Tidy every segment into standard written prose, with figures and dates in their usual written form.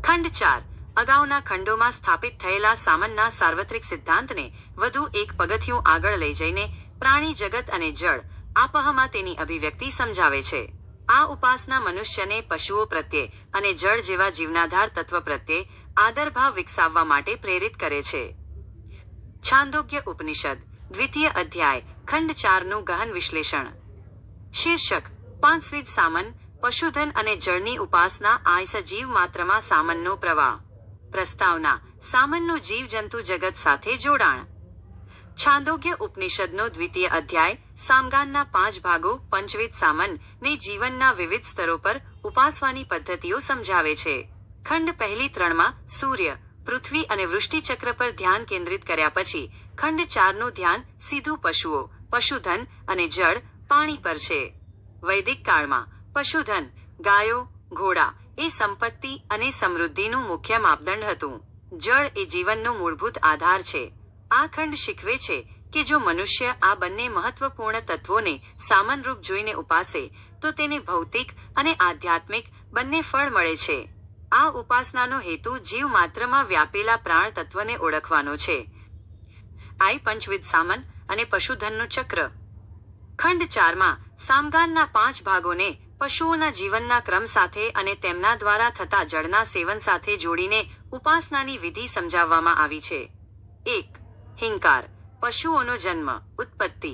ખંડ 4 અગાઉના ખંડોમાં સ્થાપિત થયેલા સામનના સાર્વત્રિક સિદ્ધાંતને વધુ એક પગથિયું આગળ લઈ જઈને પ્રાણી જગત અને જળ આપહમાં તેની અભિવ્યક્તિ સમજાવે છે. આ ઉપાસના મનુષ્યને પશુઓ પ્રત્યે અને જળ જેવા જીવનાધાર તત્વ પ્રત્યે આદરભાવ વિકસાવવા માટે પ્રેરિત કરે છે. છાંદોગ્ય ઉપનિષદ દ્વિતીય અધ્યાય ખંડ 4નું ગહન વિશ્લેષણ. શીર્ષક: પાંચવિધ સામન, પશુધન અને જળની ઉપાસના. આ સજીવ માત્રમાં સામનનો પ્રવાહ. પ્રસ્તાવના: સામનનું જીવજંતુ જગત સાથે જોડાણ. છાંદોગ્ય ઉપનિષદનો દ્વિતીય અધ્યાય સામગાનના 5 ભાગો પંચવિધ સામન ને જીવનના વિવિધ સ્તરો પર ઉપાસવાની પદ્ધતિઓ સમજાવે છે. ખંડ પહેલી 3માં સૂર્ય, પૃથ્વી અને વૃષ્ટિચક્ર પર ધ્યાન કેન્દ્રિત કર્યા પછી ખંડ 4નું ધ્યાન સીધું પશુઓ, પશુધન અને જળ, પાણી પર છે. વૈદિક કાળમાં પશુધન, ગાયો, ઘોડા એ સંપત્તિ અને સમૃદ્ધિનું મુખ્ય માપદંડ હતું. જળ એ જીવનનો મૂળભૂત આધાર છે. આ ખંડ શીખવે છે કે જો મનુષ્ય આ બંને મહત્વપૂર્ણ તત્વોને સામનરૂપ જોઈને ઉપાસે તો તેને ભૌતિક અને આધ્યાત્મિક બંને ફળ મળે છે. આ ઉપાસનાનો હેતુ જીવ માત્રમાં વ્યાપેલા પ્રાણ તત્વને ઓળખવાનો છે. આઈ પંચવિધ સામન અને પશુધનનું ચક્ર. ખંડ 4માં સામગાનના 5 ભાગોને પશુઓના જીવનના ક્રમ સાથે અને તેમના દ્વારા થતા જળના સેવન સાથે જોડીને ઉપાસનાની વિધિ સમજાવવામાં આવી છે. 1. હિંકાર, પશુઓનો જન્મ, ઉત્પત્તિ.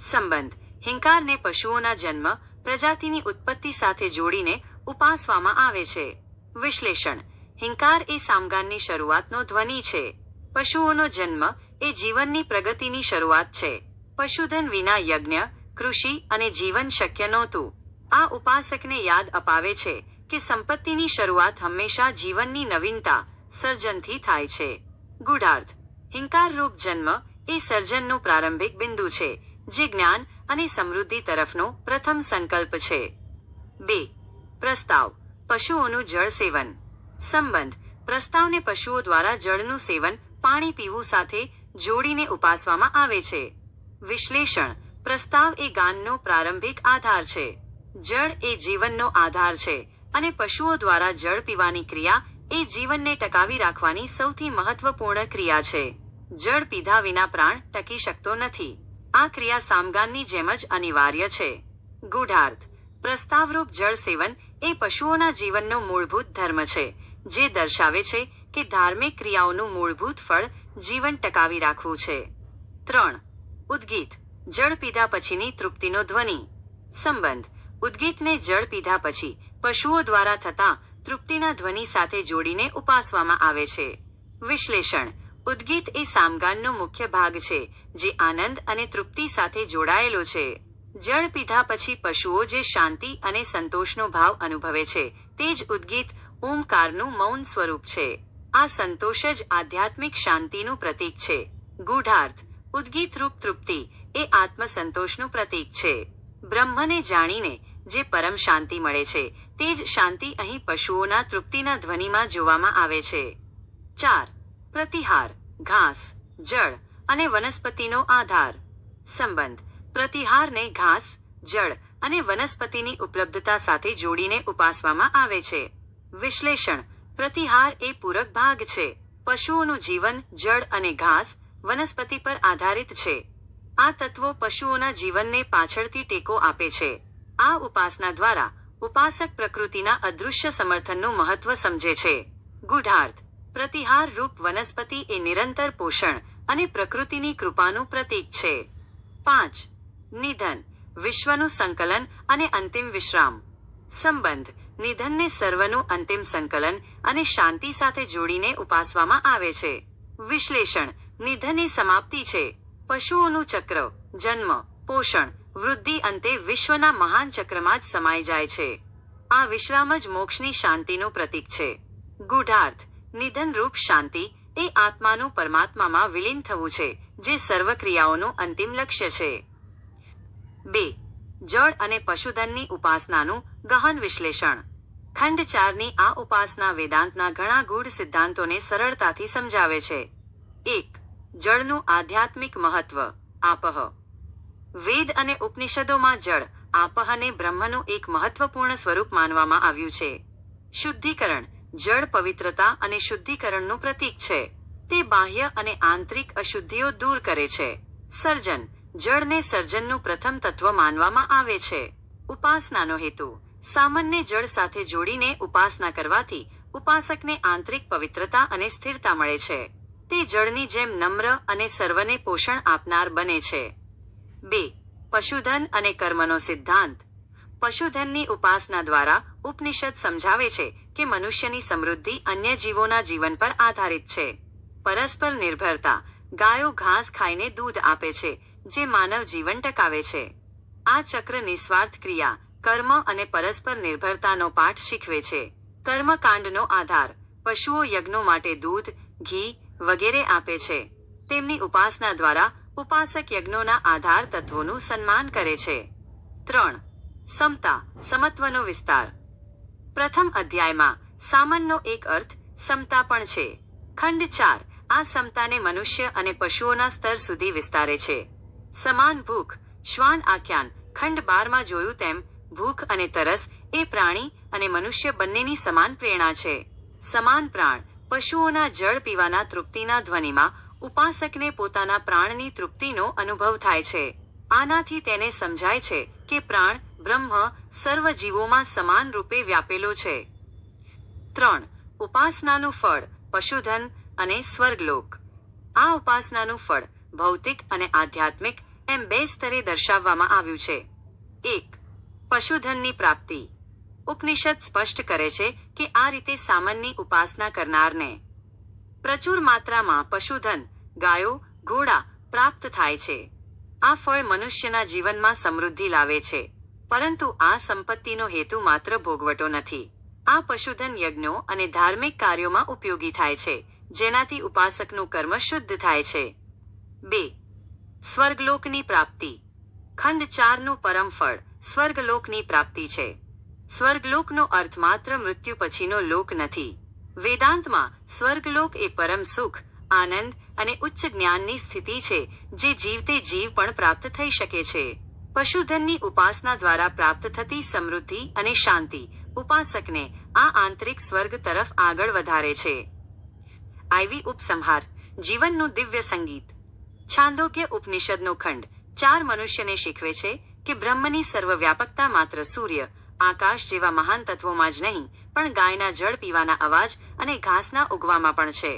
સંબંધ: હિંકારને પશુઓના જન્મ, પ્રજાતિની ઉત્પત્તિ સાથે જોડીને ઉપાસવામાં આવે છે. વિશ્લેષણ: હિંકાર એ સામગાનની શરૂઆતનો ધ્વનિ છે. પશુઓનો જન્મ એ જીવનની પ્રગતિની શરૂઆત છે. પશુધન વિના યજ્ઞ, કૃષિ અને જીવન શક્ય નહોતું. આ ઉપાસકને યાદ અપાવે છે કે સંપત્તિની શરૂઆત હંમેશા જીવનની નવીનતા, સર્જનથી થાય છે. ગૂઢાર્થ: હિંકારરૂપ જન્મ એ સર્જનનું પ્રારંભિક બિંદુ છે, જે જ્ઞાન અને સમૃદ્ધિ તરફનો પ્રથમ સંકલ્પ છે. 2. પ્રસ્તાવ: પશુઓનું જળ સેવન. સંબંધ: પ્રસ્તાવને પશુઓ દ્વારા જળનું સેવન, પાણી પીવું સાથે જોડીને ઉપાસવામાં આવે છે. વિશ્લેષણ: પ્રસ્તાવ એ ગાનનો પ્રારંભિક આધાર છે. જળ એ જીવનનો આધાર છે અને પશુઓ દ્વારા જળ પીવાની ક્રિયા એ જીવનને ટકાવી રાખવાની સૌથી મહત્વપૂર્ણ ક્રિયા છે. જળ પીધા વિના પ્રાણ ટકી શકતો નથી. આ ક્રિયા સામગાનની જેમ જ અનિવાર્ય છે. ગૂઢાર્થ: પ્રસ્તાવરૂપ જળ સેવન એ પશુઓના જીવનનો મૂળભૂત ધર્મ છે, જે દર્શાવે છે કે ધાર્મિક ક્રિયાઓનું મૂળભૂત ફળ જીવન ટકાવી રાખવું છે. 3. ઉદ્ગીત, જળ પીધા પછીની તૃપ્તિનો ધ્વનિ. સંબંધ: ઉદ્ગીતને જળ પીધા પછી પશુઓ દ્વારા થતા તૃપ્તિના ધ્વનિ સાથે જોડીને ઉપાસવામાં આવે છે. વિશ્લેષણ: ઉદ્ગીત એ સામગાનનો મુખ્ય ભાગ છે, જે આનંદ અને તૃપ્તિ સાથે જોડાયેલો છે. જળ પીધા પછી પશુઓ જે શાંતિ અને સંતોષનો ભાવ અનુભવે છે તે જ ઉદ્ગીત ઓમકારનું મૌન સ્વરૂપ છે. આ સંતોષ જ આધ્યાત્મિક શાંતિનું પ્રતીક છે. ગૂઢાર્થ: ઉદ્ગીતરૂપ તૃપ્તિ એ આત્મસંતોષનું પ્રતીક છે. બ્રહ્મને જાણીને જે પરમ શાંતિ મળે છે તે જ શાંતિ અહીં પશુઓના તૃપ્તિના ધ્વનિમાં જોવામાં આવે છે. 4. પ્રતિહાર, ઘાસ, જળ અને વનસ્પતિનો આધાર. સંબંધ: પ્રતિહારને ઘાસ, જળ અને વનસ્પતિની ઉપલબ્ધતા સાથે જોડીને ઉપાસવામાં આવે છે. વિશ્લેષણ: પ્રતિહાર એ પૂરક ભાગ છે. પશુઓનું જીવન જળ અને ઘાસ, વનસ્પતિ પર આધારિત છે. આ તત્વો પશુઓના જીવનને પાછળથી ટેકો આપે છે. આ ઉપાસના દ્વારા ઉપાસક પ્રકૃતિના અદૃશ્ય સમર્થનનું મહત્વ સમજે છે. ગૂઢાર્થ: પ્રતિહાર રૂપ વનસ્પતિ એ નિરંતર પોષણ અને પ્રકૃતિની કૃપાનું પ્રતીક છે. 5. નિધન, વિશ્વનું સંકલન અને અંતિમ વિશ્રામ. સંબંધ: નિધનને સર્વનું અંતિમ સંકલન અને શાંતિ સાથે જોડીને ઉપાસવામાં આવે છે. વિશ્લેષણ: નિધન એ સમાપ્તિ છે. પશુઓનું ચક્ર, જન્મ, પોષણ, વૃદ્ધિ અંતે વિશ્વના મહાન ચક્રમાં જ સમાઈ જાય છે. આ વિશ્રામ જ મોક્ષની શાંતિનું પ્રતીક છે. ગૂઢાર્થ: નિધનરૂપ શાંતિ એ આત્માનું પરમાત્મામાં વિલીન થવું છે, જે સર્વ ક્રિયાઓનું અંતિમ લક્ષ્ય છે. 2. જળ અને પશુધનની ઉપાસનાનું ગહન વિશ્લેષણ. ખંડ 4ની આ ઉપાસના વેદાંતના ઘણા ગૂઢ સિદ્ધાંતોને સરળતાથી સમજાવે છે. 1. જળનું આધ્યાત્મિક મહત્વ. આપહ. વેદ અને ઉપનિષદોમાં જળ, આપહને બ્રહ્મનું એક મહત્વપૂર્ણ સ્વરૂપ માનવામાં આવ્યું છે. શુદ્ધિકરણ, જળ પવિત્રતા અને શુદ્ધિકરણનું પ્રતીક છે. તે બાહ્ય અને આંતરિક અશુદ્ધિઓ દૂર કરે છે. સર્જન. જળને સર્જનનું પ્રથમ તત્વ માનવામાં આવે છે. ઉપાસનાનો હેતુ. સામનને જળ સાથે જોડીને ઉપાસના કરવાથી ઉપાસકને આંતરિક પવિત્રતા અને સ્થિરતા મળે છે. તે જળની જેમ નમ્ર અને સર્વને પોષણ આપનાર બને છે. 2. પશુધન અને કર્મનો સિદ્ધાંત. પશુધનની ઉપાસના દ્વારા ઉપનિષદ સમજાવે છે કે મનુષ્યની સમૃદ્ધિ અન્ય જીવોના જીવન પર આધારિત છે. પરસ્પર નિર્ભરતા. ગાયો ઘાસ ખાઈને દૂધ આપે છે, જે માનવ જીવન ટકાવે છે. આ ચક્ર નિસ્વાર્થ ક્રિયા, કર્મ અને પરસ્પર નિર્ભરતાનો પાઠ શીખવે છે. કર્મકાંડનો આધાર. પશુઓ યજ્ઞો માટે દૂધ, ઘી વગેરે આપે છે. તેમની ઉપાસના દ્વારા ઉપાસક યજ્ઞોના આધાર તત્વોનું સન્માન કરે છે. 3. સમતા, સમત્વનો વિસ્તાર. પ્રથમ અધ્યાયમાં સામનનો એક અર્થ સમતા પણ છે. ખંડ 4 આ સમતાને મનુષ્ય અને પશુઓના સ્તર સુધી વિસ્તારે છે. સમાન ભૂખ. શ્વાન આખ્યાન ખંડ 12માં જોયું તેમ ભૂખ અને તરસ એ પ્રાણી અને મનુષ્ય બંનેની સમાન પ્રેરણા છે. સમાન પ્રાણ. પશુઓના જળ પીવાના તૃપ્તિના ધ્વનિમાં ઉપાસકને પોતાના પ્રાણની તૃપ્તિનો અનુભવ થાય છે. આનાથી તેને સમજાય છે કે પ્રાણ બ્રહ્મ સર્વ જીવોમાં સમાન રૂપે વ્યાપેલો છે. 3. ઉપાસનાનું ફળ, પશુધન અને સ્વર્ગલોક. આ ઉપાસનાનું ફળ ભૌતિક અને આધ્યાત્મિક એમ 2 સ્તરે દર્શાવવામાં આવ્યું છે. 1. પશુધનની પ્રાપ્તિ. ઉપનિષદ સ્પષ્ટ કરે છે કે આ રીતે સામનની ઉપાસના કરનારને પ્રચુર માત્રામાં પશુધન, ગાયો, ઘોડા પ્રાપ્ત થાય છે. આ ફળ મનુષ્યના જીવનમાં સમૃદ્ધિ લાવે છે. પરંતુ આ સંપત્તિનો હેતુ માત્ર ભોગવટો નથી. આ પશુધન યજ્ઞો અને ધાર્મિક કાર્યોમાં ઉપયોગી થાય છે, જેનાથી ઉપાસકનું કર્મ શુદ્ધ થાય છે. 2. સ્વર્ગલોકની પ્રાપ્તિ. ખંડ 4નું પરમ ફળ સ્વર્ગલોકની પ્રાપ્તિ છે. સ્વર્ગલોકનો અર્થ માત્ર મૃત્યુ પછીનો લોક નથી. વેદાંતમાં સ્વર્ગલોક એ પરમ સુખ, આનંદ અને ઉચ્ચ જ્ઞાનની સ્થિતિ છે, જે જીવતે જીવ પણ પ્રાપ્ત થઈ શકે છે. પશુધનની ઉપાસના દ્વારા પ્રાપ્ત થતી સમૃદ્ધિ અને શાંતિ ઉપાસકને આ આંતરિક સ્વર્ગ તરફ આગળ વધારે છે. IV ઉપસંહાર. જીવનનું દિવ્ય સંગીત. છાંદોગ્ય ઉપનિષદનો ખંડ 4 મનુષ્યને શીખવે છે કે બ્રહ્મની સર્વવ્યાપકતા માત્ર સૂર્ય, આકાશ જેવા મહાન તત્વોમાં જ નહીં, પણ ગાયના જળ પીવાના અવાજ અને ઘાસના ઉગવામાં પણ છે.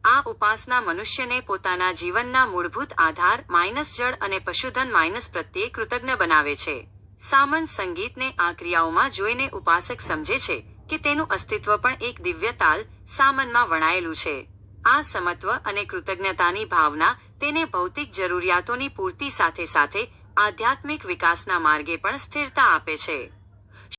આ ઉપાસના મનુષ્યને પોતાના જીવનના મૂળભૂત આધાર જળ અને પશુધન પ્રત્યે કૃતજ્ઞ બનાવે છે. સામન સંગીતને આ ક્રિયાઓમાં જોઈને ઉપાસક સમજે છે કે તેનું અસ્તિત્વ પણ એક દિવ્ય તાલ સામનમાં વણાયેલું છે. આ સમત્વ અને કૃતજ્ઞતાની ભાવના તેને ભૌતિક જરૂરિયાતોની પૂર્તિ સાથે સાથે આધ્યાત્મિક વિકાસના માર્ગે પણ સ્થિરતા આપે છે.